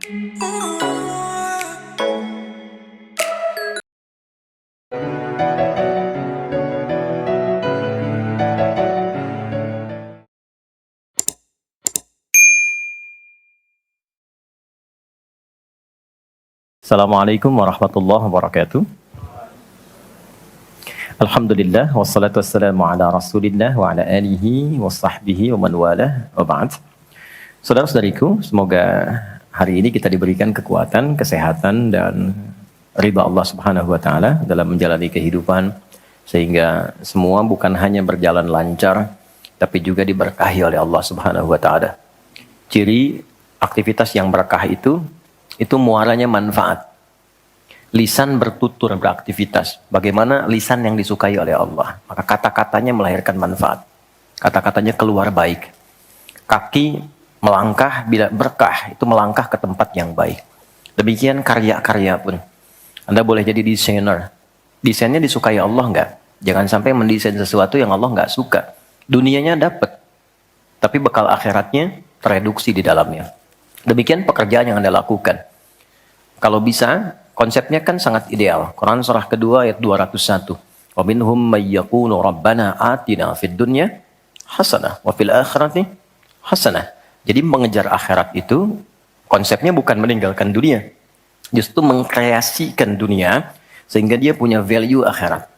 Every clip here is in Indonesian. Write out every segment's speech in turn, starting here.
Assalamualaikum warahmatullahi wabarakatuh. Alhamdulillah wassalatu wassalamu ala Rasulillah wa ala alihi wa sahbihi wa man walah wa ba'd. Saudara-saudariku, semoga hari ini kita diberikan kekuatan, kesehatan dan ridha Allah Subhanahu wa taala dalam menjalani kehidupan sehingga semua bukan hanya berjalan lancar tapi juga diberkahi oleh Allah Subhanahu wa taala. Ciri aktivitas yang berkah itu muaranya manfaat. Lisan bertutur beraktivitas. Bagaimana lisan yang disukai oleh Allah? Maka kata-katanya melahirkan manfaat. Kata-katanya keluar baik. Kaki melangkah bila berkah, itu melangkah ke tempat yang baik. Demikian karya-karya pun. Anda boleh jadi desainer. Desainnya disukai Allah enggak? Jangan sampai mendesain sesuatu yang Allah enggak suka. Dunianya dapat, tapi bekal akhiratnya tereduksi di dalamnya. Demikian pekerjaan yang Anda lakukan. Kalau bisa, konsepnya kan sangat ideal. Quran surah kedua ayat 201. Wa minhum may yaqulu rabbana atina fid dunya hasanah wa fil akhirati hasanah. Jadi mengejar akhirat itu konsepnya bukan meninggalkan dunia. Justru mengkreasikan dunia sehingga dia punya value akhirat.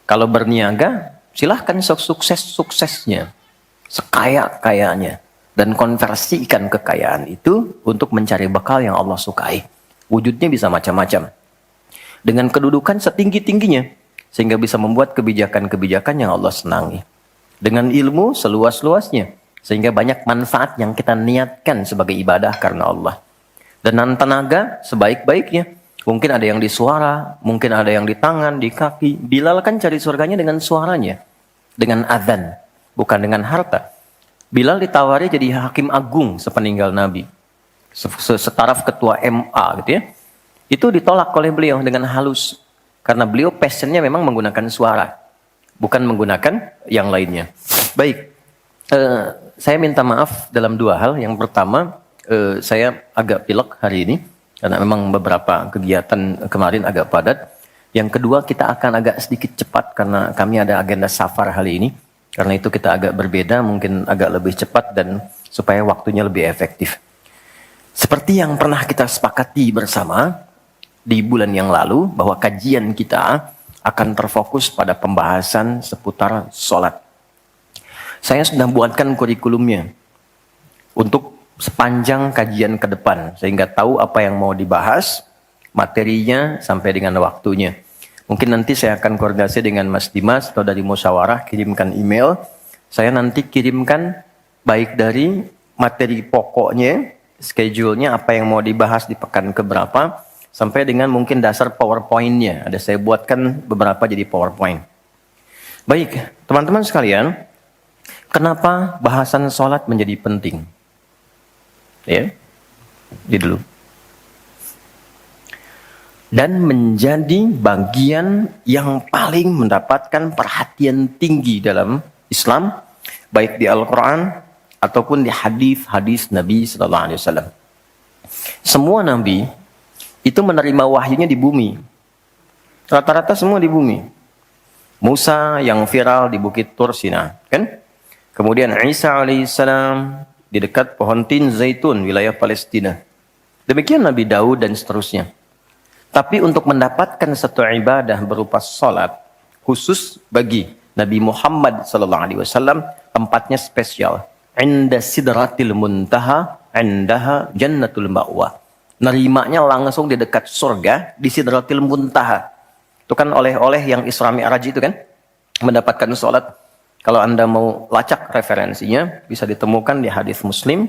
Kalau berniaga, silahkan sukses-suksesnya, sekaya-kayanya. Dan konversikan kekayaan itu untuk mencari bekal yang Allah sukai. Wujudnya bisa macam-macam. Dengan kedudukan setinggi-tingginya. Sehingga bisa membuat kebijakan-kebijakan yang Allah senangi. Dengan ilmu seluas-luasnya. Sehingga banyak manfaat yang kita niatkan sebagai ibadah karena Allah. Dan tenaga sebaik-baiknya. Mungkin ada yang di suara, mungkin ada yang di tangan, di kaki. Bilal kan cari surganya dengan suaranya. Dengan adzan, bukan dengan harta. Bilal ditawari jadi hakim agung sepeninggal Nabi. Setaraf ketua MA gitu ya. Itu ditolak oleh beliau dengan halus. Karena beliau passionnya memang menggunakan suara. Bukan menggunakan yang lainnya. Baik. Saya minta maaf dalam dua hal. Yang pertama, saya agak pilek hari ini. Karena memang beberapa kegiatan kemarin agak padat. Yang kedua, kita akan agak sedikit cepat. Karena kami ada agenda safar hari ini. Karena itu kita agak berbeda, mungkin agak lebih cepat dan supaya waktunya lebih efektif. Seperti yang pernah kita sepakati bersama di bulan yang lalu, bahwa kajian kita akan terfokus pada pembahasan seputar sholat. Saya sudah buatkan kurikulumnya untuk sepanjang kajian ke depan, sehingga tahu apa yang mau dibahas, materinya sampai dengan waktunya. Mungkin nanti saya akan koordinasi dengan Mas Dimas atau dari musyawarah, kirimkan email. Saya nanti kirimkan baik dari materi pokoknya, schedule-nya, apa yang mau dibahas di pekan keberapa, sampai dengan mungkin dasar PowerPoint-nya. Ada saya buatkan beberapa jadi PowerPoint. Baik, teman-teman sekalian, kenapa bahasan sholat menjadi penting? Ya, di dulu. Dan menjadi bagian yang paling mendapatkan perhatian tinggi dalam Islam, baik di Al-Quran ataupun di hadis-hadis Nabi Sallallahu Alaihi Wasallam. Semua Nabi itu menerima wahyunya di bumi. Rata-rata semua di bumi. Musa yang viral di Bukit Tur Sina, kan? Kemudian Isa alaihissalam di dekat pohon tin zaitun wilayah Palestina. Demikian Nabi Daud dan seterusnya. Tapi untuk mendapatkan satu ibadah berupa salat khusus bagi Nabi Muhammad SAW, tempatnya spesial. Inda sidratil muntaha, indaha jannatul ma'wa. Nerimanya langsung di dekat surga, di sidratil muntaha. Itu kan oleh-oleh yang Isra Mi'raj itu kan, mendapatkan salat. Kalau Anda mau lacak referensinya, bisa ditemukan di hadis Muslim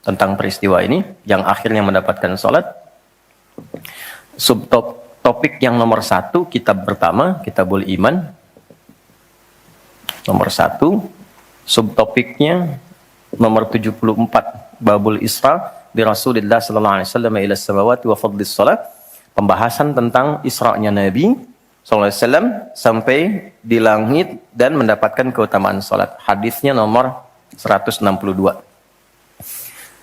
tentang peristiwa ini, yang akhirnya mendapatkan salat. Subtopik yang nomor 1, kitab pertama, Kitabul Iman. Nomor 1, subtopiknya nomor 74, Babul Isra bi Rasulillah sallallahu alaihi wasallam ila samawati wa fadlis salat. Pembahasan tentang Isra-nya Nabi sallallahu alaihi wasallam sampai di langit dan mendapatkan keutamaan salat. Hadisnya nomor 162.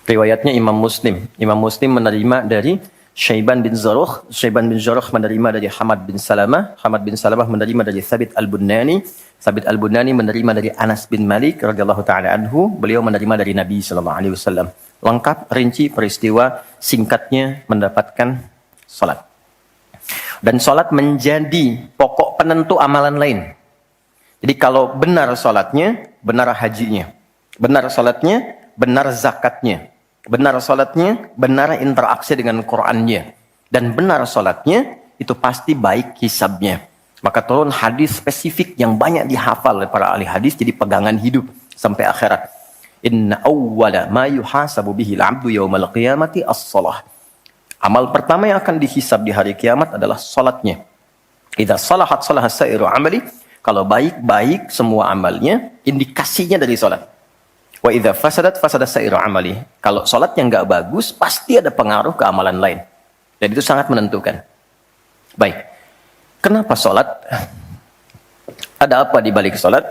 Riwayatnya Imam Muslim. Imam Muslim menerima dari Syaiban bin Zarukh. Syaiban bin Zarukh menerima dari Hamad bin Salamah. Hamad bin Salamah menerima dari Thabit al-Bunani. Thabit al-Bunani menerima dari Anas bin Malik radhiyallahu taala anhu. Beliau menerima dari Nabi sallallahu alaihi wasallam. Lengkap, rinci peristiwa singkatnya mendapatkan salat. Dan salat menjadi pokok penentu amalan lain. Jadi kalau benar salatnya, benar hajinya. Benar salatnya, benar zakatnya. Benar salatnya, benar interaksi dengan Qur'annya. Dan benar salatnya, itu pasti baik hisabnya. Maka turun hadis spesifik yang banyak dihafal oleh para ahli hadis, jadi pegangan hidup sampai akhirat. Inna awwala ma yuhasabu bihil abdu yawmal qiyamati as-salah. Amal pertama yang akan dihisab di hari kiamat adalah salatnya. Idza salahat salaha sa'iru amali. Kalau baik-baik semua amalnya, indikasinya dari salat. Wa idza fasadat fasada sa'iru amali. Kalau salatnya enggak bagus, pasti ada pengaruh ke amalan lain. Dan itu sangat menentukan. Baik. Kenapa salat? Ada apa di balik salat?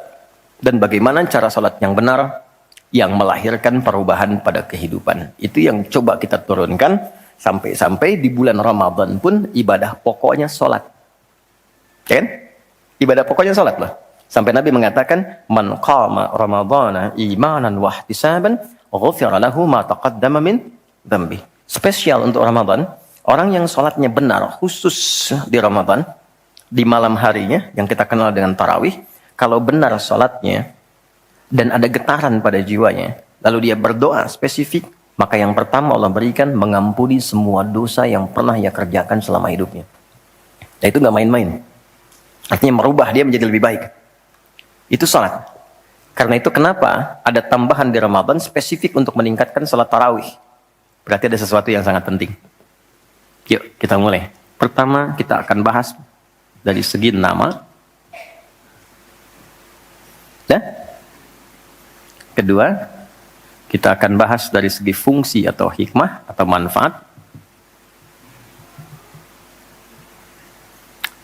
Dan bagaimana cara salat yang benar yang melahirkan perubahan pada kehidupan? Itu yang coba kita turunkan sampai-sampai di bulan Ramadan pun ibadah pokoknya salat. Kan? Ibadah pokoknya salat loh. Sampai Nabi mengatakan, "Man qama Ramadhana imanan wa ihtisaban, ghufira lahu ma taqaddama min dzambi." Spesial untuk Ramadan, orang yang salatnya benar khusus di Ramadan, di malam harinya yang kita kenal dengan tarawih, kalau benar salatnya dan ada getaran pada jiwanya, lalu dia berdoa spesifik, maka yang pertama Allah berikan mengampuni semua dosa yang pernah ia kerjakan selama hidupnya. Nah, itu nggak main-main. Artinya merubah dia menjadi lebih baik. Itu salat. Karena itu kenapa ada tambahan di Ramadan spesifik untuk meningkatkan salat tarawih. Berarti ada sesuatu yang sangat penting. Yuk kita mulai. Pertama kita akan bahas dari segi nama. Ya. Kedua, kita akan bahas dari segi fungsi atau hikmah atau manfaat.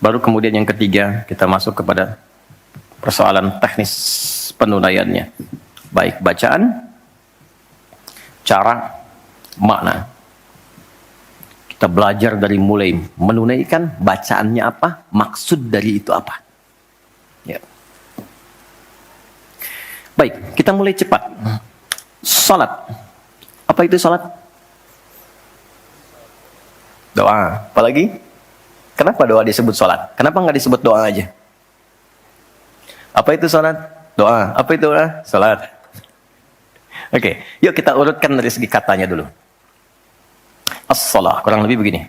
Baru kemudian yang ketiga, kita masuk kepada persoalan teknis penunaiannya. Baik bacaan, cara, makna. Kita belajar dari mulai menunaikan, bacaannya apa, maksud dari itu apa. Ya. Baik, kita mulai cepat. Salat. Apa itu salat? Doa. Apalagi? Kenapa doa disebut salat? Kenapa nggak disebut doa aja? Apa itu salat? Doa. Apa itu doa? Salat. Oke, yuk kita urutkan dari segi katanya dulu. As-salah, kurang lebih begini.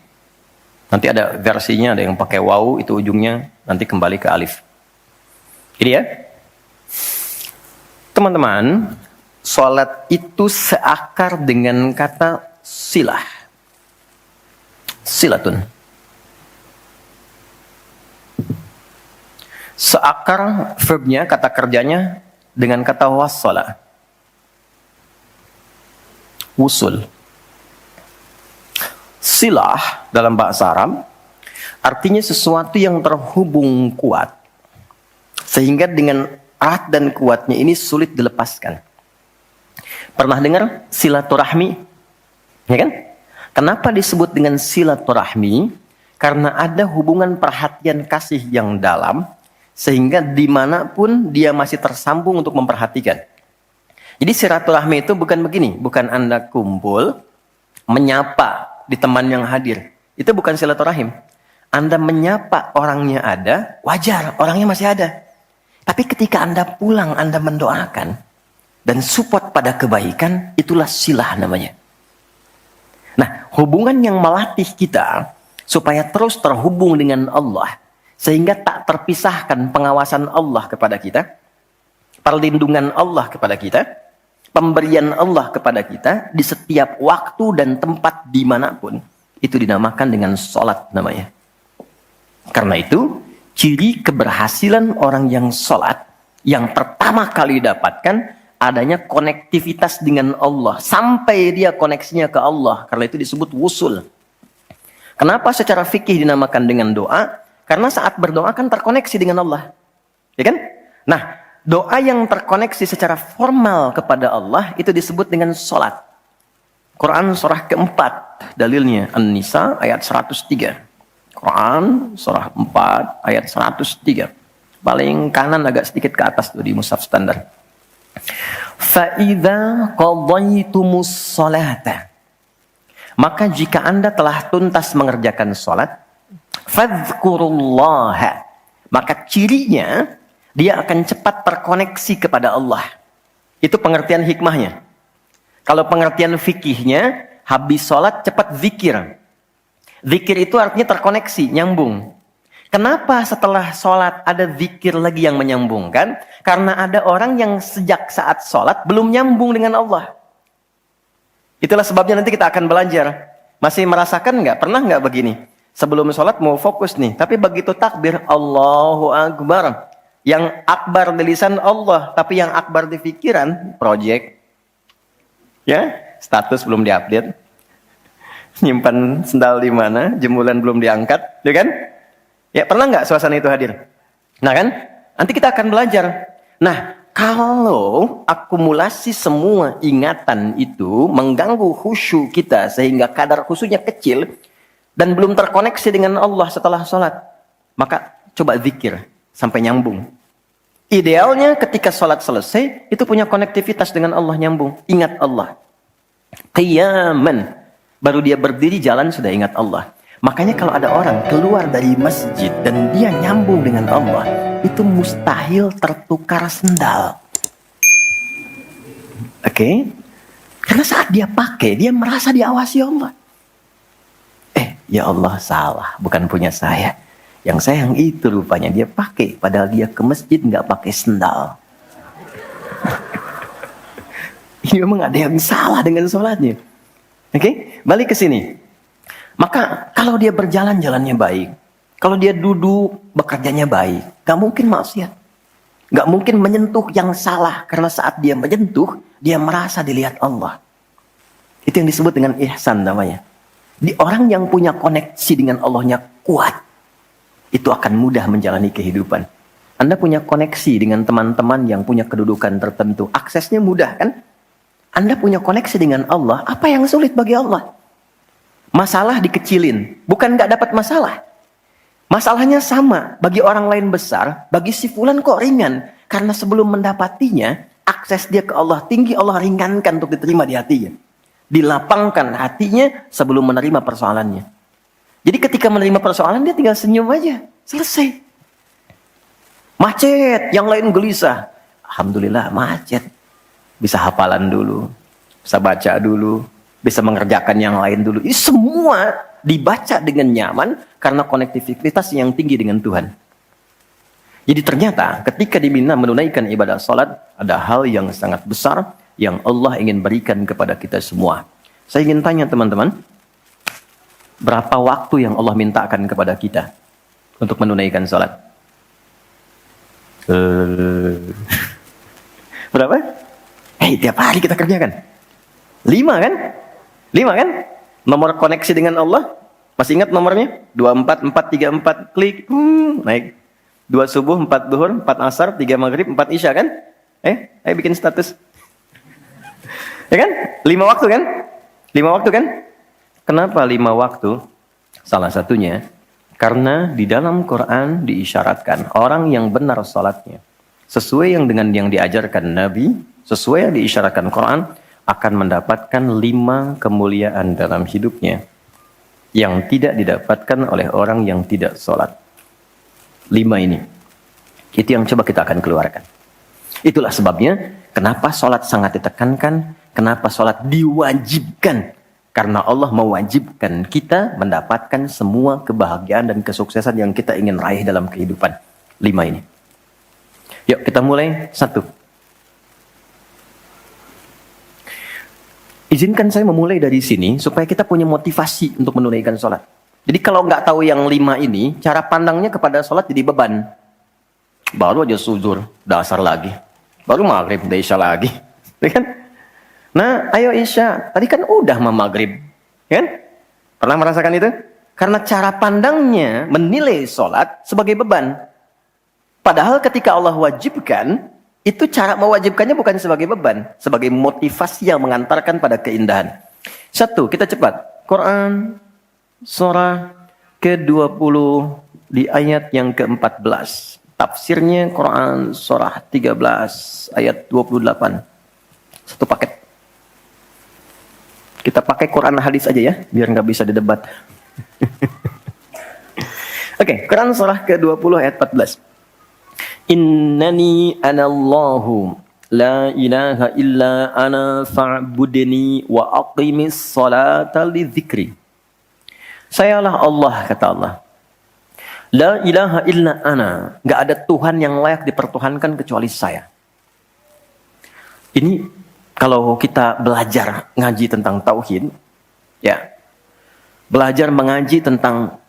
Nanti ada versinya, ada yang pakai waw, itu ujungnya nanti kembali ke alif. Ini ya. Teman-teman, salat itu seakar dengan kata silah. Silatun. Seakar verbnya, kata kerjanya dengan kata wassala. Wusul. Silah dalam bahasa Arab artinya sesuatu yang terhubung kuat sehingga dengan erat dan kuatnya ini sulit dilepaskan. Pernah dengar silaturahmi? Ya kan? Kenapa disebut dengan silaturahmi? Karena ada hubungan perhatian kasih yang dalam sehingga dimanapun dia masih tersambung untuk memperhatikan. Jadi silaturahmi itu bukan begini, bukan Anda kumpul menyapa di teman yang hadir. Itu bukan silaturahim. Anda menyapa orangnya ada, wajar, orangnya masih ada. Tapi ketika Anda pulang, Anda mendoakan dan support pada kebaikan, itulah silah namanya. Nah, hubungan yang melatih kita supaya terus terhubung dengan Allah, sehingga tak terpisahkan pengawasan Allah kepada kita, perlindungan Allah kepada kita, pemberian Allah kepada kita di setiap waktu dan tempat dimanapun, itu dinamakan dengan sholat namanya. Karena itu, ciri keberhasilan orang yang sholat, yang pertama kali dapatkan, adanya konektivitas dengan Allah. Sampai dia koneksinya ke Allah. Karena itu disebut wusul. Kenapa secara fikih dinamakan dengan doa? Karena saat berdoa kan terkoneksi dengan Allah. Ya kan? Nah, doa yang terkoneksi secara formal kepada Allah itu disebut dengan sholat. Quran surah keempat, dalilnya An-Nisa ayat 103. Quran surah 4 ayat 103. Paling kanan agak sedikit ke atas tuh di mushaf standar. Fa'idza qadaytumus sholata. Maka jika Anda telah tuntas mengerjakan sholat, fadhkurullaha. Maka cirinya dia akan cepat terkoneksi kepada Allah. Itu pengertian hikmahnya. Kalau pengertian fikihnya, habis sholat cepat zikir. Zikir itu artinya terkoneksi, nyambung. Kenapa setelah sholat ada zikir lagi yang menyambungkan? Karena ada orang yang sejak saat sholat belum nyambung dengan Allah. Itulah sebabnya nanti kita akan belajar. Masih merasakan nggak? Pernah nggak begini? Sebelum sholat mau fokus nih, tapi begitu takbir, Allahu Akbar. Yang akbar di lisan Allah, tapi yang akbar di pikiran, project. Ya, status belum diupdate. Nyimpan sendal di mana, jemuran belum diangkat, ya kan? Ya, pernah nggak suasana itu hadir? Nah kan, nanti kita akan belajar. Nah, kalau akumulasi semua ingatan itu mengganggu khusyuk kita sehingga kadar khusyuknya kecil dan belum terkoneksi dengan Allah setelah sholat, maka coba zikir sampai nyambung. Idealnya ketika sholat selesai, itu punya konektivitas dengan Allah, nyambung. Ingat Allah. Qiyaman. Baru dia berdiri jalan sudah ingat Allah. Makanya kalau ada orang keluar dari masjid dan dia nyambung dengan Allah, itu mustahil tertukar sendal. Oke? Karena saat dia pakai, dia merasa diawasi Allah. Ya Allah, salah. Bukan punya saya. Yang saya yang itu rupanya dia pakai, padahal dia ke masjid nggak pakai sendal. Ini memang ada yang salah dengan sholatnya. Oke, balik ke sini. Maka kalau dia berjalan jalannya baik, kalau dia duduk bekerjanya baik, gak mungkin maksiat, gak mungkin menyentuh yang salah, karena saat dia menyentuh dia merasa dilihat Allah. Itu yang disebut dengan ihsan namanya. Di orang yang punya koneksi dengan Allahnya kuat, itu akan mudah menjalani kehidupan. Anda punya koneksi dengan teman-teman yang punya kedudukan tertentu, aksesnya mudah kan? Anda punya koneksi dengan Allah, apa yang sulit bagi Allah? Masalah dikecilin, bukan nggak dapat masalah. Masalahnya sama, bagi orang lain besar, bagi si fulan kok ringan. Karena sebelum mendapatinya, akses dia ke Allah tinggi, Allah ringankan untuk diterima di hatinya. Dilapangkan hatinya sebelum menerima persoalannya. Jadi ketika menerima persoalan, dia tinggal senyum aja, selesai. Macet, yang lain gelisah. Alhamdulillah macet. Bisa hafalan dulu, bisa baca dulu, bisa mengerjakan yang lain dulu. Ini semua dibaca dengan nyaman karena konektivitas yang tinggi dengan Tuhan. Jadi ternyata ketika diminta menunaikan ibadah salat, ada hal yang sangat besar yang Allah ingin berikan kepada kita semua. Saya ingin tanya teman-teman, berapa waktu yang Allah mintakan kepada kita untuk menunaikan salat? Berapa? Tiap hari kita kerjakan. 5 kan? 5 kan? Nomor koneksi dengan Allah. Masih ingat nomornya? 24, 4, 3, 4. Klik. Naik. 2 subuh, 4 duhur, 4 asar, 3 maghrib, 4 isya kan? Ayo bikin status. Ya kan? 5 waktu kan? 5 waktu kan? Kenapa 5 waktu? Salah satunya, karena di dalam Quran diisyaratkan orang yang benar salatnya, sesuai yang dengan yang diajarkan Nabi, sesuai yang diisyaratkan Quran, akan mendapatkan 5 kemuliaan dalam hidupnya yang tidak didapatkan oleh orang yang tidak sholat. 5 ini. Itu yang coba kita akan keluarkan. Itulah sebabnya kenapa sholat sangat ditekankan, kenapa sholat diwajibkan. Karena Allah mewajibkan kita mendapatkan semua kebahagiaan dan kesuksesan yang kita ingin raih dalam kehidupan. 5 ini. Yuk kita mulai. 1. Izinkan saya memulai dari sini supaya kita punya motivasi untuk menunaikan sholat. Jadi kalau nggak tahu yang 5 ini, cara pandangnya kepada sholat jadi beban. Baru aja zuhur, dasar lagi. Baru maghrib, udah isya lagi. Ya kan? Nah, ayo isya. Tadi kan udah maghrib. Ya kan? Pernah merasakan itu? Karena cara pandangnya menilai sholat sebagai beban. Padahal ketika Allah wajibkan, itu cara mewajibkannya bukan sebagai beban, sebagai motivasi yang mengantarkan pada keindahan. Satu, kita cepat. Quran surah ke-20 di ayat yang ke-14. Tafsirnya Quran surah 13 ayat 28. Satu paket. Kita pakai Quran hadis aja ya, biar nggak bisa didebat. Oke, Quran surah ke-20 ayat 14. Innani anallahu la ilaha illa ana fa'budni wa aqimis salata li dzikri. Sayalah Allah, kata Allah. La ilaha illa ana. Gak ada Tuhan yang layak dipertuhankan kecuali saya. Ini kalau kita belajar ngaji tentang tauhid, ya, belajar mengaji tentang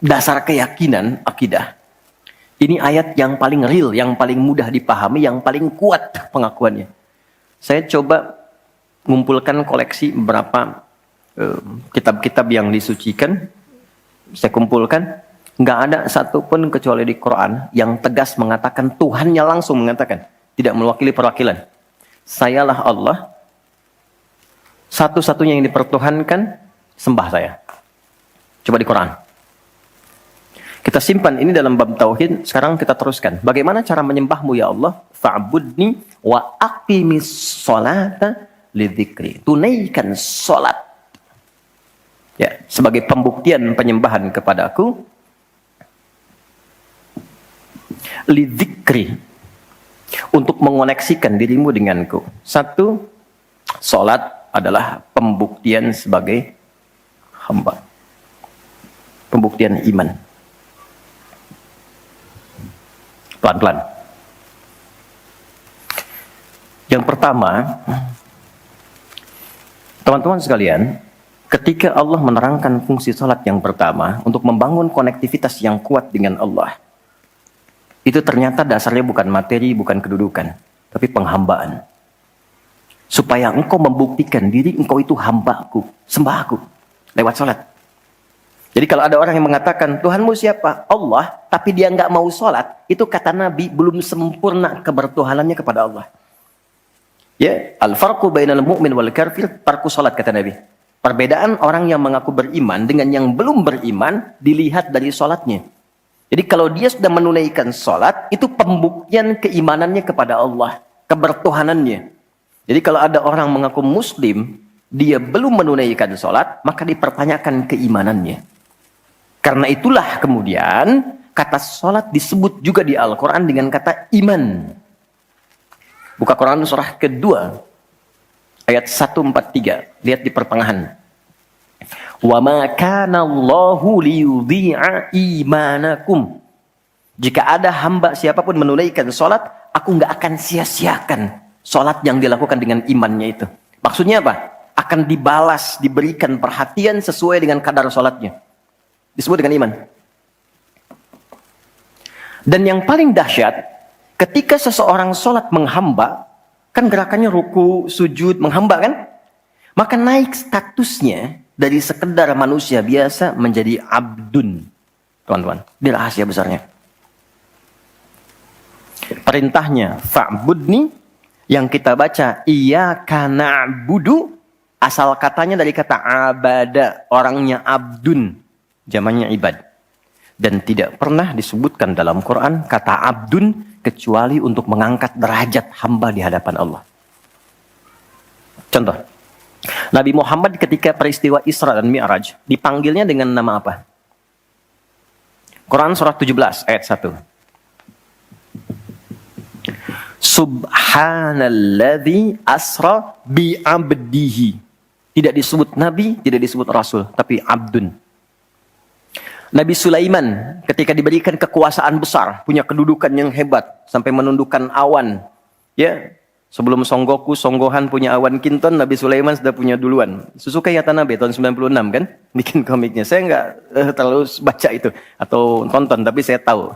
dasar keyakinan, akidah. Ini ayat yang paling real, yang paling mudah dipahami, yang paling kuat pengakuannya. Saya coba mengumpulkan koleksi beberapa kitab-kitab yang disucikan. Saya kumpulkan, nggak ada satupun kecuali di Quran yang tegas mengatakan, Tuhannya langsung mengatakan, tidak mewakili perwakilan. Sayalah Allah, satu-satunya yang dipertuhankan, sembah saya. Coba di Quran. Kita simpan ini dalam bab tauhid. Sekarang kita teruskan. Bagaimana cara menyembahmu ya Allah? Fa'budni wa aqimis sholata lidzikri. Tunaikan salat. Ya, sebagai pembuktian penyembahan kepadaku. Lidzikri. Untuk mengoneksikan dirimu denganku. Satu, salat adalah pembuktian sebagai hamba. Pembuktian iman. Pelan-pelan. Yang pertama, teman-teman sekalian, ketika Allah menerangkan fungsi salat yang pertama untuk membangun konektivitas yang kuat dengan Allah, itu ternyata dasarnya bukan materi, bukan kedudukan, tapi penghambaan. Supaya engkau membuktikan diri engkau itu hambaku, sembahku, lewat salat. Jadi kalau ada orang yang mengatakan, Tuhanmu siapa? Allah, tapi dia nggak mau sholat, itu kata Nabi, belum sempurna kebertuhanannya kepada Allah. Ya, al-farqu bainal mu'min wal kafir, tarku sholat, kata Nabi. Perbedaan orang yang mengaku beriman dengan yang belum beriman, dilihat dari sholatnya. Jadi kalau dia sudah menunaikan sholat, itu pembuktian keimanannya kepada Allah, kebertuhanannya. Jadi kalau ada orang mengaku muslim, dia belum menunaikan sholat, maka dipertanyakan keimanannya. Karena itulah kemudian kata sholat disebut juga di Al-Quran dengan kata iman. Buka Quran surah kedua ayat 143. Lihat di pertengahan. Wa ma kana Allahu liyudhi'a imanakum. Jika ada hamba siapapun menunaikan sholat, aku nggak akan sia-siakan sholat yang dilakukan dengan imannya itu. Maksudnya apa? Akan dibalas, diberikan perhatian sesuai dengan kadar sholatnya. Disebut dengan iman. Dan yang paling dahsyat, ketika seseorang sholat menghamba, kan gerakannya ruku, sujud, menghamba kan? Maka naik statusnya dari sekedar manusia biasa menjadi abdun. Teman-teman, ini rahasia besarnya. Perintahnya, fa'budni, yang kita baca, iyyaka na'budu, asal katanya dari kata abada, orangnya abdun. Zamannya ibad. Dan tidak pernah disebutkan dalam Quran kata abdun kecuali untuk mengangkat derajat hamba di hadapan Allah. Contoh. Nabi Muhammad ketika peristiwa Isra dan Mi'raj dipanggilnya dengan nama apa? Quran surah 17 ayat 1. Subhanalladzi asra bi'abdihi. Tidak disebut nabi, tidak disebut rasul, tapi abdun. Nabi Sulaiman ketika diberikan kekuasaan besar, punya kedudukan yang hebat sampai menundukkan awan. Ya, sebelum Songgohan punya awan kinton, Nabi Sulaiman sudah punya duluan. Suzuka Yatanabe tahun 96 kan, bikin komiknya. Saya nggak terlalu baca itu atau tonton, tapi saya tahu.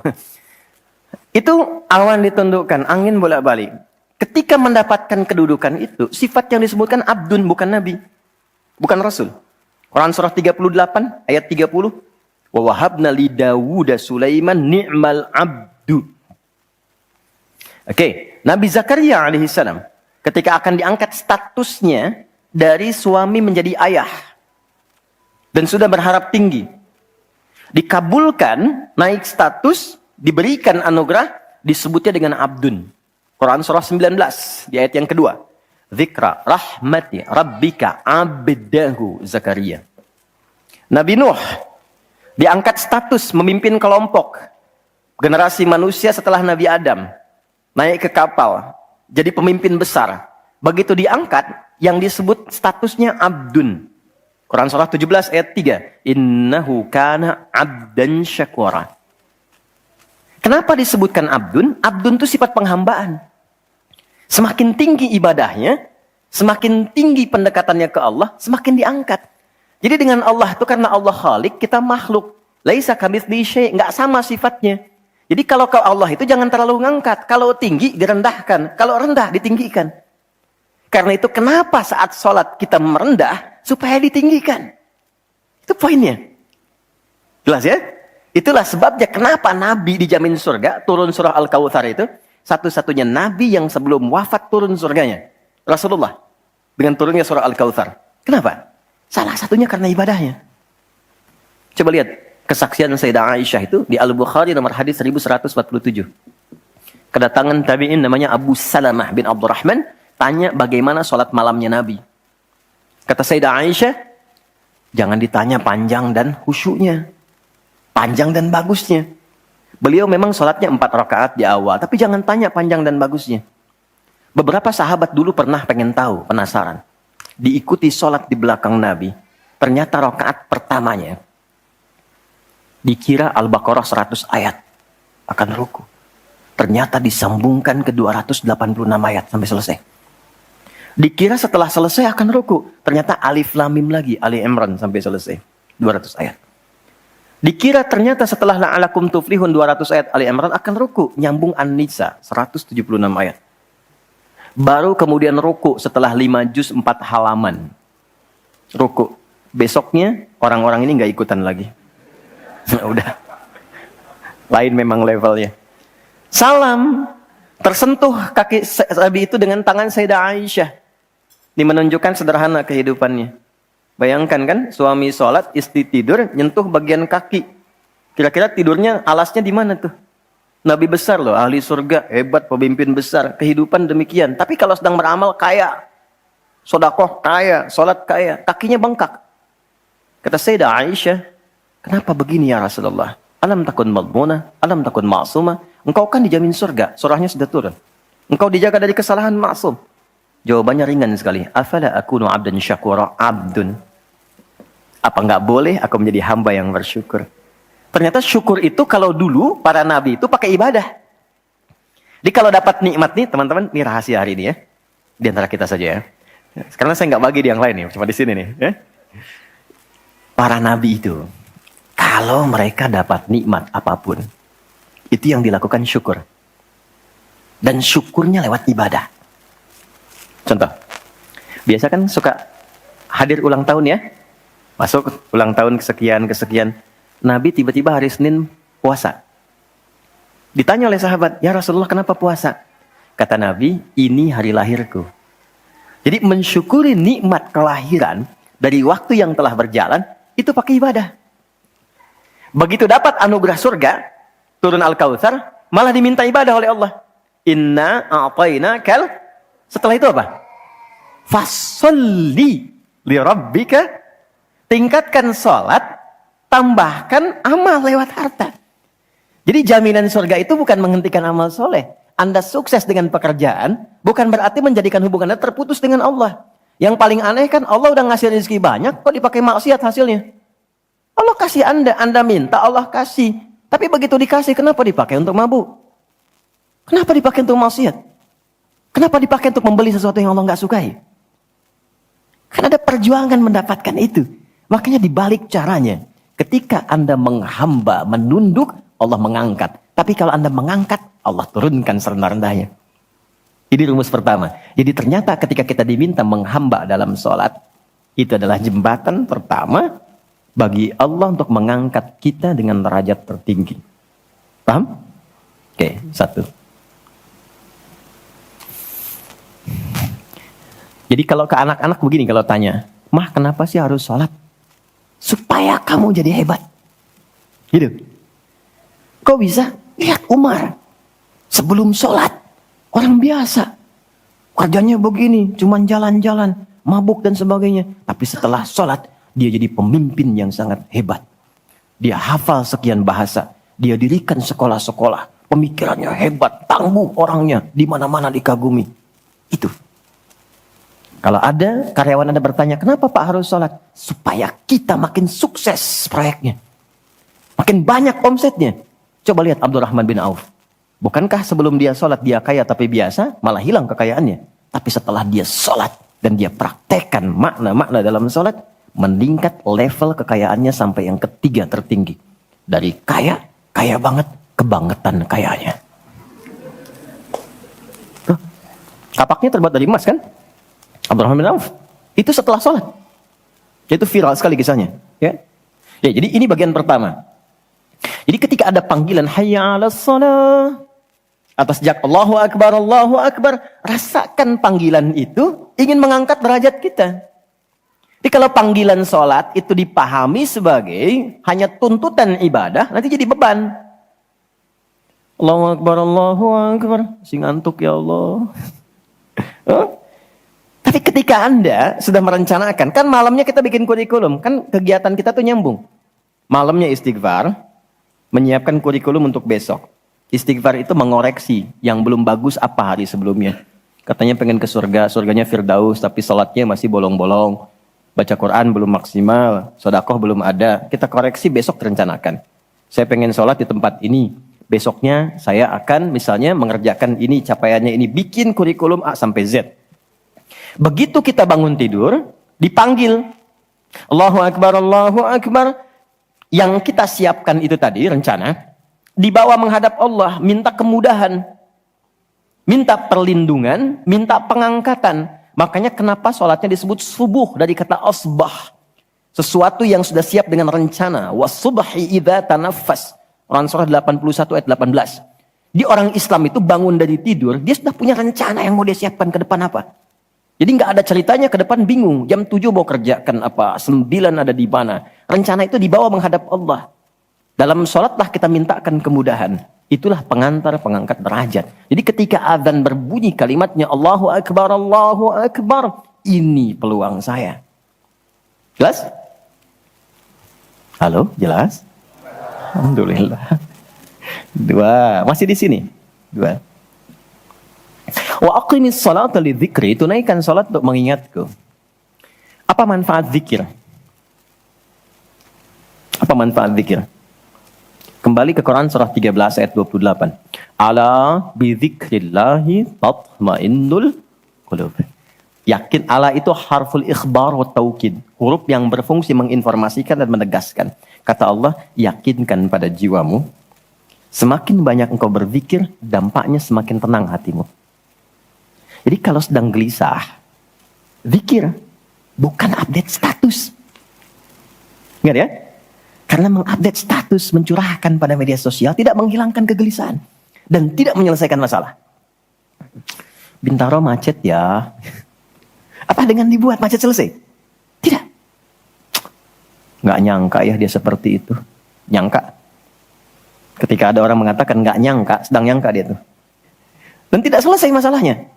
Itu awan ditundukkan, angin bolak-balik. Ketika mendapatkan kedudukan itu, sifat yang disebutkan abdun, bukan nabi, bukan rasul. Quran surah 38 ayat 30. Wa wahabna li Dawuda Sulaiman ni'mal abdu. Oke, Nabi Zakaria alaihissalam ketika akan diangkat statusnya dari suami menjadi ayah. Dan sudah berharap tinggi. Dikabulkan, naik status, diberikan anugerah, disebutnya dengan abdun. Quran surah 19, di ayat yang kedua. Zikra rahmati rabbika abdahu Zakaria. Nabi Nuh diangkat status memimpin kelompok generasi manusia setelah Nabi Adam. Naik ke kapal, jadi pemimpin besar. Begitu diangkat, yang disebut statusnya abdun. Quran surah 17 ayat 3. Innahu kana abdan syakura. Kenapa disebutkan abdun? Abdun itu sifat penghambaan. Semakin tinggi ibadahnya, semakin tinggi pendekatannya ke Allah, semakin diangkat. Jadi dengan Allah itu karena Allah Khalik, kita makhluk. Laisa kamitslihi syai', enggak sama sifatnya. Jadi kalau ke Allah itu jangan terlalu ngangkat. Kalau tinggi direndahkan, kalau rendah ditinggikan. Karena itu kenapa saat sholat kita merendah supaya ditinggikan. Itu poinnya. Jelas ya? Itulah sebabnya kenapa Nabi dijamin surga, turun surah Al-Kautsar itu. Satu-satunya Nabi yang sebelum wafat turun surganya. Rasulullah. Dengan turunnya surah Al-Kautsar. Kenapa? Salah satunya karena ibadahnya. Coba lihat. Kesaksian Sayyidah Aisyah itu di Al-Bukhari nomor hadis 1147. Kedatangan tabi'in namanya Abu Salamah bin Abdurrahman. Tanya bagaimana sholat malamnya Nabi. Kata Sayyidah Aisyah. Jangan ditanya panjang dan khusyuknya. Panjang dan bagusnya. Beliau memang sholatnya 4 rakaat di awal. Tapi jangan tanya panjang dan bagusnya. Beberapa sahabat dulu pernah pengen tahu, penasaran. Diikuti sholat di belakang Nabi. Ternyata rakaat pertamanya. Dikira Al-Baqarah 100 ayat. Akan ruku. Ternyata disambungkan ke 286 ayat sampai selesai. Dikira setelah selesai akan ruku. Ternyata Alif Lam Mim lagi. Ali Imran sampai selesai. 200 ayat. Dikira ternyata setelah la'alakum tuflihun 200 ayat Ali Imran akan ruku. Nyambung An-Nisa 176 ayat. Baru kemudian ruku setelah 5 juz 4 halaman. Ruku. Besoknya orang-orang ini nggak ikutan lagi. Udah. Lain memang levelnya. Salam. Tersentuh kaki Nabi itu dengan tangan Sayyidah Aisyah. Ini menunjukkan sederhana kehidupannya. Bayangkan kan, suami sholat, istri tidur, nyentuh bagian kaki. Kira-kira tidurnya, alasnya di mana tuh? Nabi besar loh, ahli surga, hebat, pemimpin besar. Kehidupan demikian. Tapi kalau sedang beramal, kaya. Sodakoh, kaya. Sholat, kaya. Kakinya bengkak. Kata Sayyidah Aisyah, kenapa begini ya Rasulullah? Alam takun madmunah, alam takun ma'sumah. Engkau kan dijamin surga, surahnya sudah turun. Engkau dijaga dari kesalahan maksum. Jawabannya ringan sekali. Afala akunu abdan syakura, abdun. Apa enggak boleh aku menjadi hamba yang bersyukur? Ternyata syukur itu kalau dulu para nabi itu pakai ibadah. Jadi kalau dapat nikmat nih teman-teman, ini rahasia hari ini ya. Di antara kita saja ya. Karena saya nggak bagi di yang lain nih, cuma di sini nih. Ya. Para nabi itu, kalau mereka dapat nikmat apapun, itu yang dilakukan syukur. Dan syukurnya lewat ibadah. Contoh, biasa kan suka hadir ulang tahun ya. Masuk ulang tahun kesekian. Nabi tiba-tiba hari Senin puasa. Ditanya oleh sahabat, ya Rasulullah kenapa puasa? Kata Nabi, ini hari lahirku. Jadi mensyukuri nikmat kelahiran dari waktu yang telah berjalan, itu pakai ibadah. Begitu dapat anugerah surga, turun Al-Kautsar, malah diminta ibadah oleh Allah. Inna a'tainakal. Setelah itu apa? Fasolli li rabbika. Tingkatkan sholat, tambahkan amal lewat harta. Jadi jaminan surga itu bukan menghentikan amal soleh. Anda sukses dengan pekerjaan, bukan berarti menjadikan hubungan Anda terputus dengan Allah. Yang paling aneh kan Allah udah ngasih rezeki banyak, kok dipakai maksiat hasilnya? Allah kasih Anda minta, Allah kasih. Tapi begitu dikasih, kenapa dipakai untuk mabuk? Kenapa dipakai untuk maksiat? Kenapa dipakai untuk membeli sesuatu yang Allah nggak sukai? Karena ada perjuangan mendapatkan itu. Makanya dibalik caranya. Ketika Anda menghamba, menunduk, Allah mengangkat. Tapi kalau Anda mengangkat, Allah turunkan serendah-rendahnya. Ini rumus pertama. Jadi ternyata ketika kita diminta menghamba dalam sholat, itu adalah jembatan pertama bagi Allah untuk mengangkat kita dengan derajat tertinggi. Paham? Oke, satu. Jadi kalau ke anak-anak begini kalau tanya, "Mah, kenapa sih harus sholat?" Supaya kamu jadi hebat. Gitu. Kau bisa lihat Umar. Sebelum sholat, orang biasa. Kerjanya begini, cuman jalan-jalan, mabuk dan sebagainya. Tapi setelah sholat, dia jadi pemimpin yang sangat hebat. Dia hafal sekian bahasa. Dia dirikan sekolah-sekolah. Pemikirannya hebat, tangguh orangnya. Di mana-mana dikagumi. Itu. Kalau ada karyawan Anda bertanya, kenapa Pak harus sholat? Supaya kita makin sukses proyeknya. Makin banyak omsetnya. Coba lihat Abdurrahman bin Auf. Bukankah sebelum dia sholat dia kaya tapi biasa, malah hilang kekayaannya. Tapi setelah dia sholat dan dia praktekkan makna-makna dalam sholat, meningkat level kekayaannya sampai yang ketiga tertinggi. Dari kaya, kaya banget, kebangetan kayanya. Tuh, kapaknya terbuat dari emas kan? Abdurrahman bin Auf. Itu setelah sholat. Itu viral sekali kisahnya. Ya, jadi ini bagian pertama. Jadi ketika ada panggilan hayya 'alas shalah, atas sejak Allahu Akbar, rasakan panggilan itu ingin mengangkat derajat kita. Jadi kalau panggilan sholat itu dipahami sebagai hanya tuntutan ibadah, nanti jadi beban. Allahu Akbar, si ngantuk ya Allah. Tapi ketika Anda sudah merencanakan, kan malamnya kita bikin kurikulum, kan kegiatan kita tuh nyambung. Malamnya istighfar, menyiapkan kurikulum untuk besok. Istighfar itu mengoreksi yang belum bagus apa hari sebelumnya. Katanya pengen ke surga, surganya Firdaus, tapi sholatnya masih bolong-bolong. Baca Quran belum maksimal, sedekah belum ada. Kita koreksi besok direncanakan. Saya pengen sholat di tempat ini. Besoknya saya akan misalnya mengerjakan ini, capaiannya ini. Bikin kurikulum A sampai Z. Begitu kita bangun tidur, dipanggil. Allahu Akbar, Allahu Akbar. Yang kita siapkan itu tadi, rencana. Dibawa menghadap Allah, minta kemudahan. Minta perlindungan, minta pengangkatan. Makanya kenapa sholatnya disebut subuh dari kata asbah. Sesuatu yang sudah siap dengan rencana. Wasubhi idza tanaffas. Quran surah 81 ayat 18. Di orang Islam itu bangun dari tidur, dia sudah punya rencana yang mau dia siapkan ke depan apa. Jadi nggak ada ceritanya ke depan bingung. Jam 7 mau kerjakan apa, 9 ada di mana. Rencana itu dibawa menghadap Allah. Dalam sholatlah kita mintakan kemudahan. Itulah pengantar, pengangkat derajat. Jadi ketika azan berbunyi kalimatnya Allahu Akbar, Allahu Akbar. Ini peluang saya. Jelas? Halo, jelas? Alhamdulillah. 2, masih di sini. 2. Wa aqimis salata lidzikri, tunaikan salat untuk mengingatku. Apa manfaat zikir? Apa manfaat zikir? Kembali ke Quran surah 13 ayat 28. Ala bidzikrillahi tatmainnul qulub. Yakin, ala itu harful ikhbar wa taukid. Huruf yang berfungsi menginformasikan dan menegaskan. Kata Allah, yakinkan pada jiwamu. Semakin banyak engkau berzikir, dampaknya semakin tenang hatimu. Jadi kalau sedang gelisah, zikir, bukan update status. Ingat ya? Karena mengupdate status, mencurahkan pada media sosial, tidak menghilangkan kegelisahan. Dan tidak menyelesaikan masalah. Bintaro macet ya. Apa dengan dibuat macet selesai? Tidak. Nggak nyangka ya dia seperti itu. Nyangka. Ketika ada orang mengatakan nggak nyangka, sedang nyangka dia tuh. Dan tidak selesai masalahnya.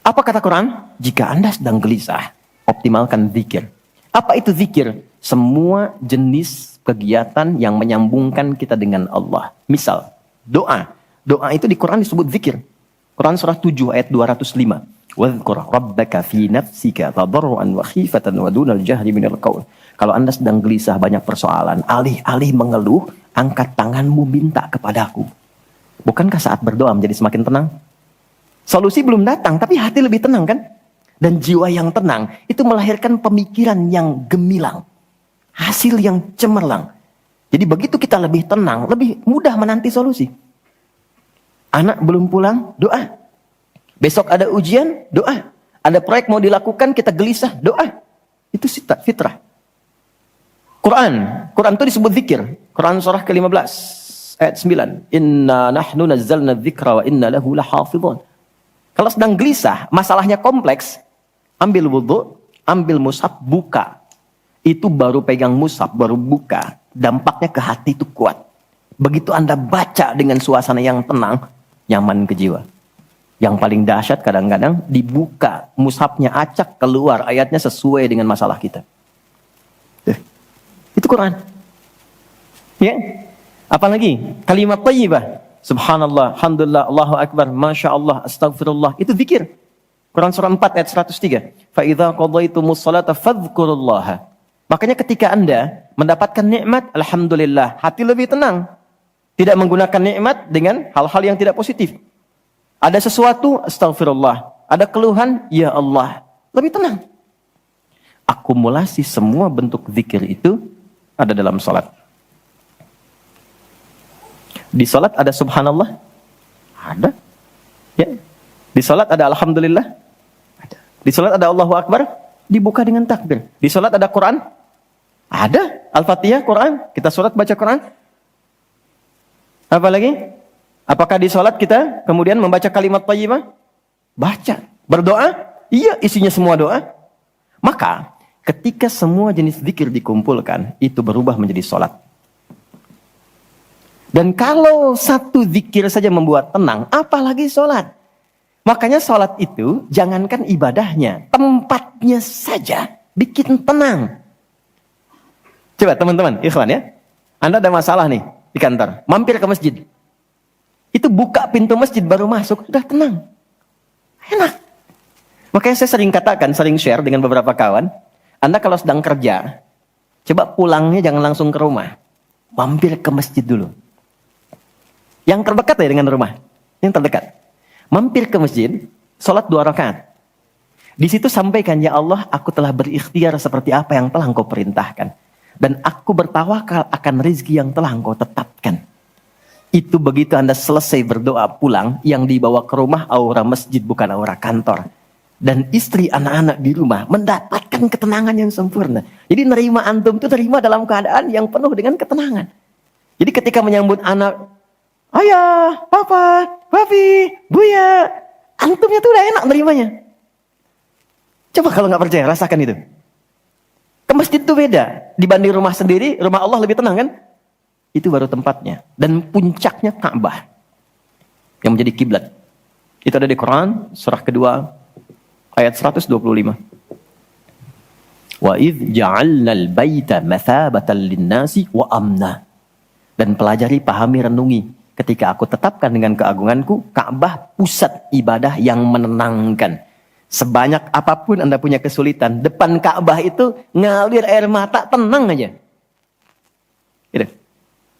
Apa kata Quran? Jika Anda sedang gelisah, optimalkan zikir. Apa itu zikir? Semua jenis kegiatan yang menyambungkan kita dengan Allah. Misal, doa. Doa itu di Quran disebut zikir. Quran surah 7 ayat 205. Wadhkur rabbaka fi nafsika tadarruan wa khifatan wa dunal jahri minal qaul. Kalau Anda sedang gelisah banyak persoalan, alih-alih mengeluh, angkat tanganmu minta kepadaku. Bukankah saat berdoa menjadi semakin tenang? Solusi belum datang, tapi hati lebih tenang kan? Dan jiwa yang tenang, itu melahirkan pemikiran yang gemilang. Hasil yang cemerlang. Jadi begitu kita lebih tenang, lebih mudah menanti solusi. Anak belum pulang, doa. Besok ada ujian, doa. Ada proyek mau dilakukan, kita gelisah, doa. Itu fitrah. Quran itu disebut zikir. Quran surah ke-15 ayat 9. Inna nahnu nazzalna dzikra wa inna lahu lahafidhun. Kalau sedang gelisah, masalahnya kompleks, Ambil wudhu, ambil mushaf, buka. Itu baru pegang mushaf, baru buka. Dampaknya ke hati itu kuat. Begitu Anda baca dengan suasana yang tenang, nyaman ke jiwa. Yang paling dahsyat kadang-kadang dibuka, mushafnya acak, keluar ayatnya sesuai dengan masalah kita. Itu Quran. Ya. Apalagi kalimat thayyibah. Subhanallah, alhamdulillah, Allahu akbar, masya Allah, astagfirullah. Itu zikir. Quran surah 4 ayat 103. Fa idza qadaytumus salata fadhkurullaha. Makanya ketika Anda mendapatkan nikmat, alhamdulillah, hati lebih tenang. Tidak menggunakan nikmat dengan hal-hal yang tidak positif. Ada sesuatu, astagfirullah. Ada keluhan, ya Allah. Lebih tenang. Akumulasi semua bentuk zikir itu ada dalam salat. Di salat ada subhanallah? Ada. Ya. Di salat ada alhamdulillah? Ada. Di salat ada Allahu akbar? Dibuka dengan takbir. Di salat ada Quran? Ada. Al-Fatihah, Quran. Kita salat baca Quran. Apa lagi? Apakah di salat kita kemudian membaca kalimat thayyibah? Baca. Berdoa? Iya, isinya semua doa. Maka ketika semua jenis zikir dikumpulkan, itu berubah menjadi salat. Dan kalau satu zikir saja membuat tenang, apalagi salat. Makanya salat itu jangankan ibadahnya, tempatnya saja bikin tenang. Coba teman-teman, ikhwan ya. Anda ada masalah nih di kantor, mampir ke masjid. Itu buka pintu masjid baru masuk, sudah tenang. Enak. Makanya saya sering katakan, sering share dengan beberapa kawan, Anda kalau sedang kerja, coba pulangnya jangan langsung ke rumah. Mampir ke masjid dulu. Yang terdekat ya dengan rumah. Yang terdekat. Mampir ke masjid, sholat 2 rakaat. Di situ sampaikan, ya Allah, aku telah berikhtiar seperti apa yang telah Engkau perintahkan. Dan aku bertawakal akan rezeki yang telah Engkau tetapkan. Itu begitu Anda selesai berdoa pulang, yang dibawa ke rumah aura masjid bukan aura kantor. Dan istri anak-anak di rumah mendapatkan ketenangan yang sempurna. Jadi nerima antum itu nerima dalam keadaan yang penuh dengan ketenangan. Jadi ketika menyambut anak, ayah, papa, papi, buya, antumnya tuh udah enak nerimanya. Coba kalau nggak percaya, rasakan itu. Ke masjid tuh beda. Dibanding rumah sendiri, rumah Allah lebih tenang kan? Itu baru tempatnya. Dan puncaknya Ka'bah. Yang menjadi kiblat. Itu ada di Quran, surah kedua, ayat 125. Wa idh ja'alnal baita mathabatan linnasi wa amna. Dan pelajari, pahami, renungi. Ketika aku tetapkan dengan keagunganku, Ka'bah pusat ibadah yang menenangkan. Sebanyak apapun Anda punya kesulitan, depan Ka'bah itu ngalir air mata, tenang aja. Gitu.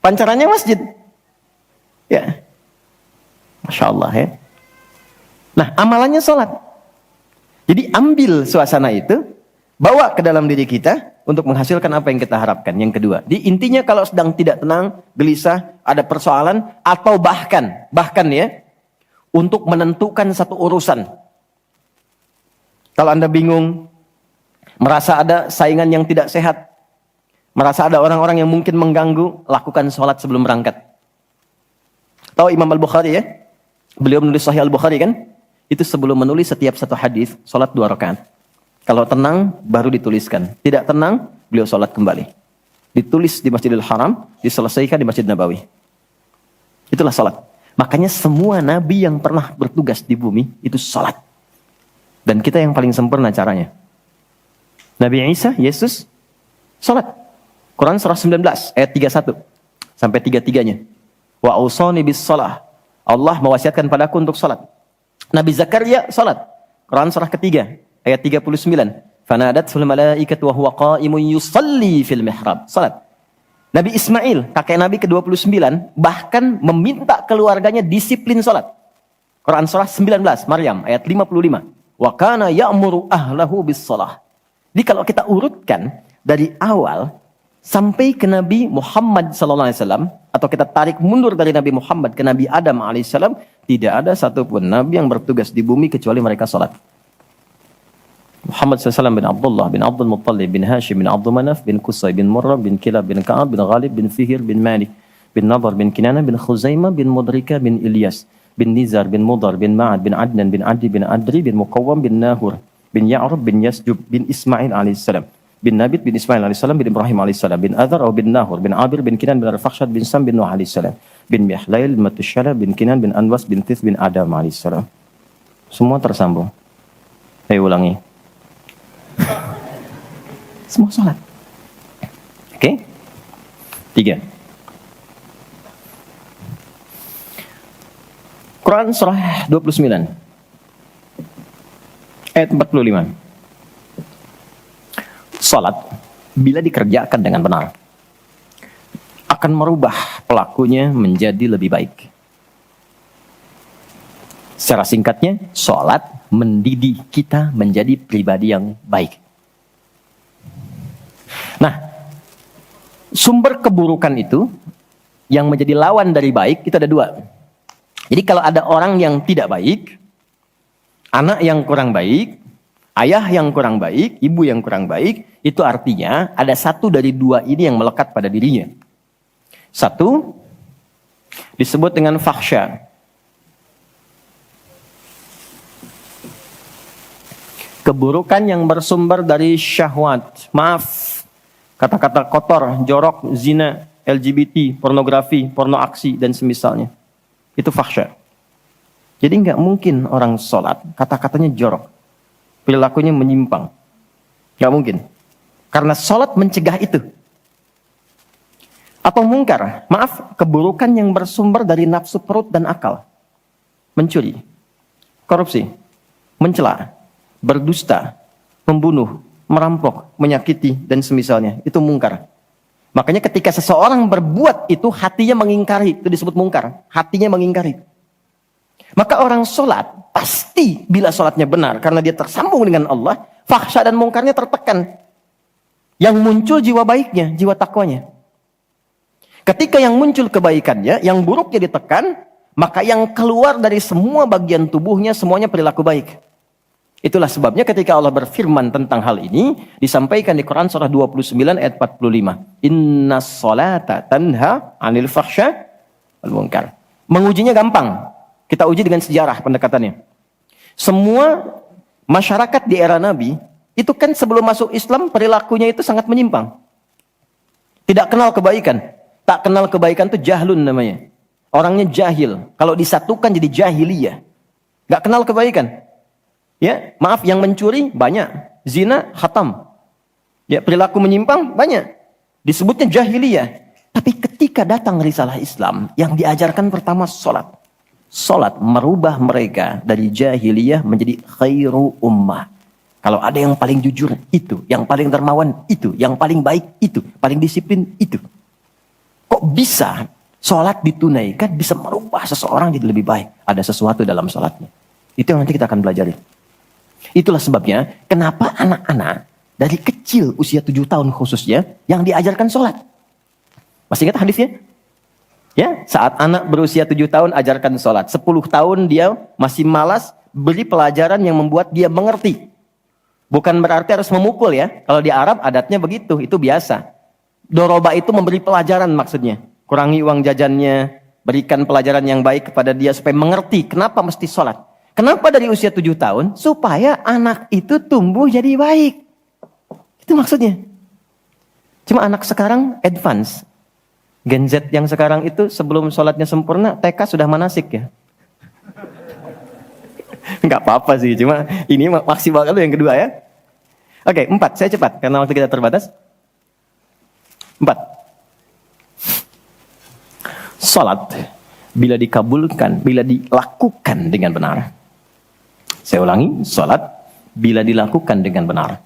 Pancarannya masjid. Ya. Masya Allah ya. Nah, amalannya sholat. Jadi ambil suasana itu, bawa ke dalam diri kita untuk menghasilkan apa yang kita harapkan. Yang kedua, di intinya kalau sedang tidak tenang, gelisah, ada persoalan, atau bahkan ya, untuk menentukan satu urusan. Kalau Anda bingung, merasa ada saingan yang tidak sehat, merasa ada orang-orang yang mungkin mengganggu, lakukan sholat sebelum berangkat. Tahu Imam Al-Bukhari ya? Beliau menulis Sahih Al-Bukhari kan? Itu sebelum menulis setiap satu hadis, sholat 2 rakaat. Kalau tenang, baru dituliskan. Tidak tenang, beliau sholat kembali. Ditulis di Masjidil Haram, diselesaikan di Masjid Nabawi. Itulah sholat. Makanya semua nabi yang pernah bertugas di bumi, itu sholat. Dan kita yang paling sempurna caranya. Nabi Isa, Yesus, sholat. Quran surah 19, ayat 31. Sampai 33-nya. Wa ausani bis sholah. Allah mewasiatkan padaku untuk sholat. Nabi Zakaria, sholat. Quran surah ketiga, ayat 39. Fanadatul malaikatu wa huwa qa'imun yusalli fil mihrab. Sholat. Nabi Ismail, kakek Nabi ke-29, bahkan meminta keluarganya disiplin sholat. Quran surah 19, Maryam, ayat 55. Wa kana ya'muru ahlahu bis shalah. Jadi kalau kita urutkan dari awal sampai ke Nabi Muhammad sallallahu alaihi wasallam, atau kita tarik mundur dari Nabi Muhammad ke Nabi Adam alaihissalam, tidak ada satupun nabi yang bertugas di bumi kecuali mereka salat. Muhammad SAW bin Abdullah bin Abdul Muttalib bin Hashim bin Abdul Manaf bin Qusay bin Murrah bin Kilab bin Ka'ab bin Ghalib bin Fihir bin Malik bin Nadar bin Kinana bin Khuzaimah bin Mudrika bin Ilyas bin Nizar bin Mudar bin Ma'ad bin Adnan bin Adi bin Adri bin Muqawwam bin Nahur bin Ya'rub bin Yasjub bin Ismail alaihissalam, bin Nabit bin Ismail alaihissalam, bin Ibrahim alaihissalam, bin Adhar bin Nahur, bin Abir bin Kinan bin Arfakhshad bin Sam bin Nuh alaihissalam, bin Mihlail bin Matushala bin Kinan bin Anwas bin Tith bin Adam alaihissalam. Semua tersambung. Saya ulangi. Semua salat. Oke? 3. Quran surah 29 ayat 45. Salat bila dikerjakan dengan benar akan merubah pelakunya menjadi lebih baik. Secara singkatnya, salat mendidik kita menjadi pribadi yang baik. Nah, sumber keburukan itu yang menjadi lawan dari baik itu ada 2. Jadi kalau ada orang yang tidak baik, anak yang kurang baik, ayah yang kurang baik, ibu yang kurang baik, itu artinya ada satu dari 2 ini yang melekat pada dirinya. Satu, disebut dengan fakhsya. Keburukan yang bersumber dari syahwat. Maaf, kata-kata kotor, jorok, zina, LGBT, pornografi, porno aksi, dan semisalnya. Itu fakhsya. Jadi nggak mungkin orang sholat, kata-katanya jorok. Perilakunya menyimpang. Nggak mungkin. Karena sholat mencegah itu. Atau mungkar, maaf, keburukan yang bersumber dari nafsu perut dan akal. Mencuri, korupsi, mencela, berdusta, membunuh, merampok, menyakiti, dan semisalnya. Itu mungkar. Makanya ketika seseorang berbuat itu, hatinya mengingkari. Itu disebut mungkar. Hatinya mengingkari. Maka orang sholat, pasti bila sholatnya benar, karena dia tersambung dengan Allah, fakhsya dan mungkarnya tertekan. Yang muncul jiwa baiknya, jiwa takwanya. Ketika yang muncul kebaikannya, yang buruknya ditekan, maka yang keluar dari semua bagian tubuhnya, semuanya perilaku baik. Itulah sebabnya ketika Allah berfirman tentang hal ini, disampaikan di Quran surah 29 ayat 45. Innas sholata tanha anil fakhsya wal munkar. Mengujinya gampang. Kita uji dengan sejarah pendekatannya. Semua masyarakat di era Nabi, itu kan sebelum masuk Islam perilakunya itu sangat menyimpang. Tidak kenal kebaikan. Tak kenal kebaikan itu jahlun namanya. Orangnya jahil. Kalau disatukan jadi jahiliyah. Gak kenal kebaikan. Ya, maaf, yang mencuri banyak, zina khatam. Ya, perilaku menyimpang banyak. Disebutnya jahiliyah. Tapi ketika datang risalah Islam, yang diajarkan pertama salat. Salat merubah mereka dari jahiliyah menjadi khairu ummah. Kalau ada yang paling jujur itu, yang paling dermawan itu, yang paling baik itu, paling disiplin itu. Kok bisa salat ditunaikan bisa merubah seseorang jadi lebih baik? Ada sesuatu dalam salatnya. Itu yang nanti kita akan pelajari. Itulah sebabnya kenapa anak-anak dari kecil usia 7 tahun khususnya yang diajarkan sholat. Masih ingat hadisnya? Ya, saat anak berusia 7 tahun ajarkan sholat. 10 tahun dia masih malas, beri pelajaran yang membuat dia mengerti. Bukan berarti harus memukul ya. Kalau di Arab adatnya begitu, itu biasa. Doroba itu memberi pelajaran maksudnya. Kurangi uang jajannya, berikan pelajaran yang baik kepada dia supaya mengerti kenapa mesti sholat. Kenapa dari usia 7 tahun? Supaya anak itu tumbuh jadi baik. Itu maksudnya. Cuma anak sekarang advance. Gen Z yang sekarang itu sebelum sholatnya sempurna, TK sudah manasik ya. Enggak apa-apa sih, cuma ini maksimal dulu yang kedua ya. Oke, 4, saya cepat karena waktu kita terbatas. 4. Sholat bila dikabulkan, bila dilakukan dengan benar. Saya ulangi, salat bila dilakukan dengan benar,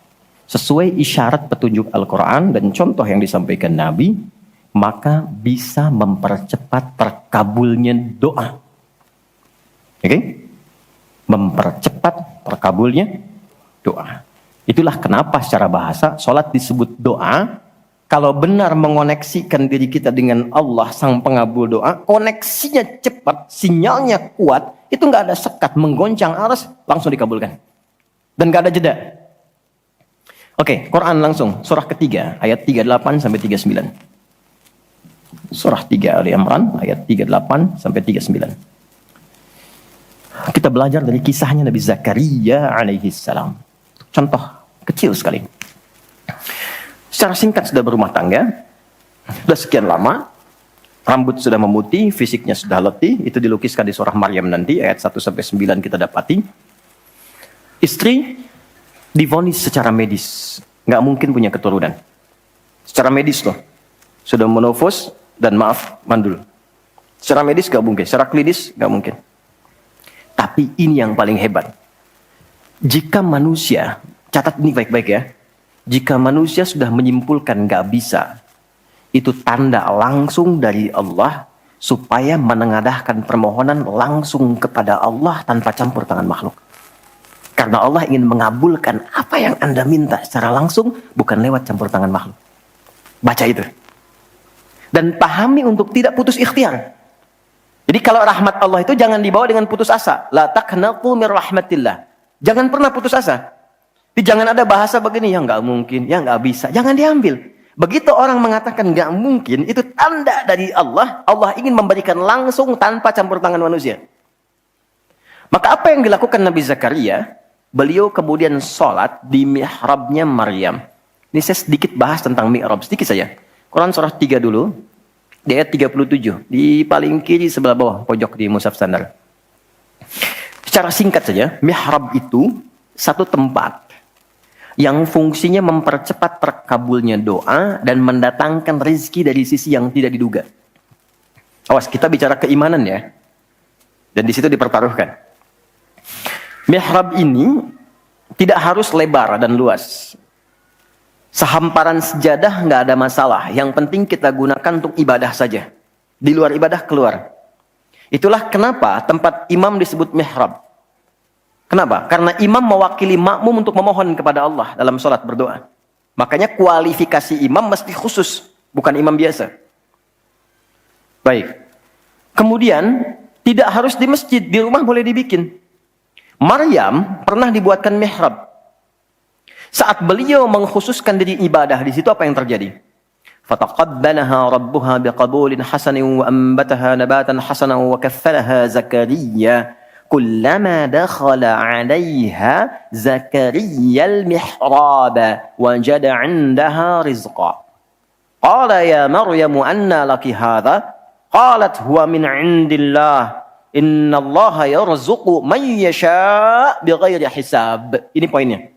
sesuai isyarat petunjuk Al-Quran dan contoh yang disampaikan Nabi, maka bisa mempercepat terkabulnya doa. Oke? Mempercepat terkabulnya doa. Itulah kenapa secara bahasa salat disebut doa. Kalau benar mengoneksikan diri kita dengan Allah sang pengabul doa, koneksinya cepat, sinyalnya kuat, itu nggak ada sekat, menggoncang aras, langsung dikabulkan. Dan nggak ada jeda. Oke, Quran langsung, surah ketiga, ayat 38 sampai 39. Surah 3 Ali Imran, ayat 38 sampai 39. Kita belajar dari kisahnya Nabi Zakaria alaihi salam. Contoh kecil sekali. Secara singkat sudah berumah tangga, sudah sekian lama, rambut sudah memutih, fisiknya sudah letih, itu dilukiskan di surah Maryam nanti, ayat 1-9 kita dapati. Istri divonis secara medis, nggak mungkin punya keturunan. Secara medis loh, sudah menopause dan maaf, mandul. Secara medis nggak mungkin, secara klinis nggak mungkin. Tapi ini yang paling hebat. Jika manusia, catat ini baik-baik ya, jika manusia sudah menyimpulkan nggak bisa, itu tanda langsung dari Allah supaya menengadahkan permohonan langsung kepada Allah tanpa campur tangan makhluk. Karena Allah ingin mengabulkan apa yang Anda minta secara langsung, bukan lewat campur tangan makhluk. Baca itu. Dan pahami untuk tidak putus ikhtiar. Jadi kalau rahmat Allah itu jangan dibawa dengan putus asa. La taqnatu mir rahmatillah. Jangan pernah putus asa. Jadi jangan ada bahasa begini, ya nggak mungkin, ya nggak bisa. Jangan diambil. Begitu orang mengatakan nggak mungkin, itu tanda dari Allah. Allah ingin memberikan langsung tanpa campur tangan manusia. Maka apa yang dilakukan Nabi Zakaria? Beliau kemudian sholat di mihrabnya Maryam. Ini saya sedikit bahas tentang mihrab, sedikit saja. Quran surah 3 dulu, di ayat 37, di paling kiri sebelah bawah, pojok di mushaf standar. Secara singkat saja, mihrab itu satu tempat yang fungsinya mempercepat terkabulnya doa dan mendatangkan rezeki dari sisi yang tidak diduga. Awas, kita bicara keimanan ya. Dan di situ dipertaruhkan. Mihrab ini tidak harus lebar dan luas. Sehamparan sejadah nggak ada masalah. Yang penting kita gunakan untuk ibadah saja. Di luar ibadah keluar. Itulah kenapa tempat imam disebut mihrab. Kenapa? Karena imam mewakili makmum untuk memohon kepada Allah dalam sholat berdoa. Makanya kualifikasi imam mesti khusus, bukan imam biasa. Baik. Kemudian tidak harus di masjid, di rumah boleh dibikin. Maryam pernah dibuatkan mihrab. Saat beliau mengkhususkan diri ibadah, di situ apa yang terjadi? Fataqabbalaha rabbuha biqabulin hasanin wa ambataha nabatan hasanan wa kaffalaha Zakaria. Kullama dakhala 'alayha Zakaria al-mihrab wajada 'indaha rizqa. Qala ya Maryam anna laki hadha? Qalat huwa min 'indillah. Innallaha yarzuqu man yasha' bighairi hisab. Ini poinnya.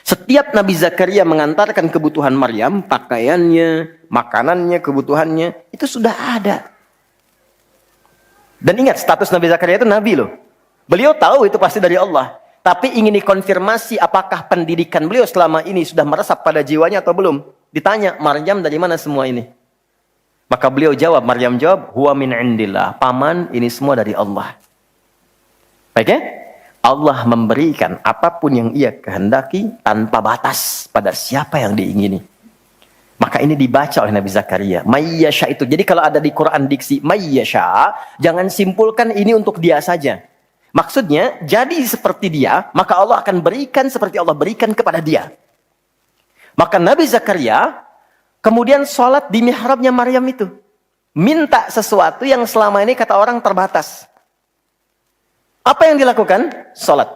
Setiap Nabi Zakaria mengantarkan kebutuhan Maryam, pakaiannya, makanannya, kebutuhannya, itu sudah ada. Dan ingat, status Nabi Zakaria itu nabi loh. Beliau tahu itu pasti dari Allah. Tapi ingin dikonfirmasi apakah pendidikan beliau selama ini sudah meresap pada jiwanya atau belum. Ditanya, Maryam dari mana semua ini? Maka beliau jawab, Maryam jawab, huwa min indillah. Paman, ini semua dari Allah. Baik ya? Allah memberikan apapun yang ia kehendaki tanpa batas pada siapa yang diingini. Maka ini dibaca oleh Nabi Zakaria. Mayyasha itu. Jadi kalau ada di Quran diksi mayyasha, jangan simpulkan ini untuk dia saja. Maksudnya, jadi seperti dia, maka Allah akan berikan seperti Allah berikan kepada dia. Maka Nabi Zakaria kemudian sholat di mihrabnya Maryam itu. Minta sesuatu yang selama ini kata orang terbatas. Apa yang dilakukan? Sholat.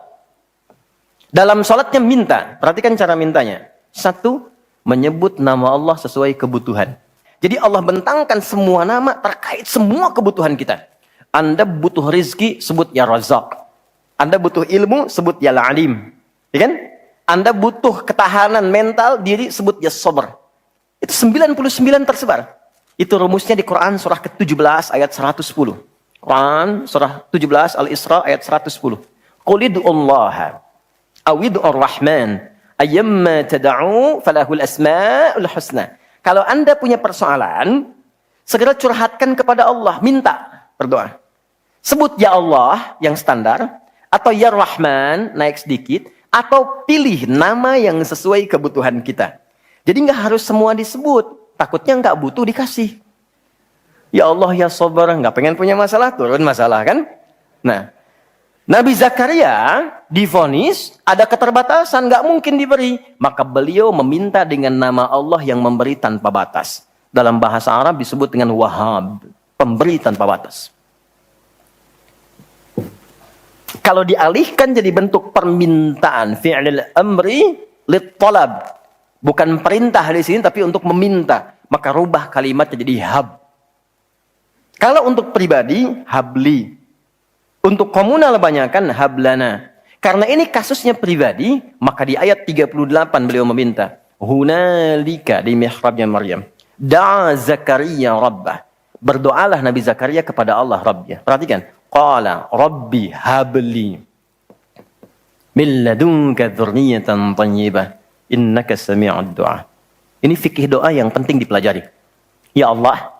Dalam sholatnya minta. Perhatikan cara mintanya. Satu, menyebut nama Allah sesuai kebutuhan. Jadi Allah bentangkan semua nama terkait semua kebutuhan kita. Anda butuh rizki, sebut ya Razak. Anda butuh ilmu, sebut ya Alim. Ya kan? Anda butuh ketahanan mental diri, sebut ya Sabr. Itu 99 tersebar. Itu rumusnya di Quran surah ke-17 ayat 110. Quran surah 17 Al-Isra ayat 110. Qul id'ullaha aw id'ur rahman ayyamma tad'u falahul asmaul husna. Kalau Anda punya persoalan, segera curhatkan kepada Allah, minta, berdoa. Sebut ya Allah yang standar atau ya Rahman naik sedikit atau pilih nama yang sesuai kebutuhan kita. Jadi nggak harus semua disebut. Takutnya nggak butuh dikasih. Ya Allah ya Sabar, nggak pengen punya masalah, turun masalah kan? Nah, Nabi Zakaria divonis ada keterbatasan, nggak mungkin diberi. Maka beliau meminta dengan nama Allah yang memberi tanpa batas. Dalam bahasa Arab disebut dengan Wahhab, pemberi tanpa batas. Kalau dialihkan jadi bentuk permintaan, fi'lil amri lit talab. Bukan perintah di sini tapi untuk meminta, maka rubah kalimatnya jadi hab. Kalau untuk pribadi, habli. Untuk komunal banyakkan hablana. Karena ini kasusnya pribadi, maka di ayat 38 beliau meminta, hunalika di mihrabnya Maryam, da'a Zakaria rabbah. Berdoalah Nabi Zakaria kepada Allah Rabbnya. Perhatikan, qala rabbi habli min ladunka dzurriyyatan thayyibah innaka sami'ud du'a. Ini fikih doa yang penting dipelajari. Ya Allah,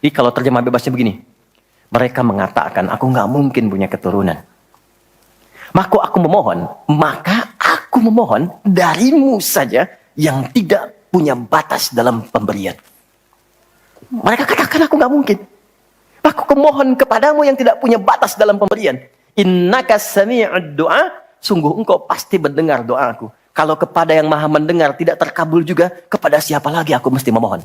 ini kalau terjemah bebasnya begini. Mereka mengatakan, aku nggak mungkin punya keturunan. Maka aku memohon darimu saja yang tidak punya batas dalam pemberian. Mereka katakan aku nggak mungkin. Aku memohon kepadamu yang tidak punya batas dalam pemberian. Innaka sami'ud du'a, sungguh engkau pasti mendengar doaku. Kalau kepada yang maha mendengar tidak terkabul juga, kepada siapa lagi aku mesti memohon?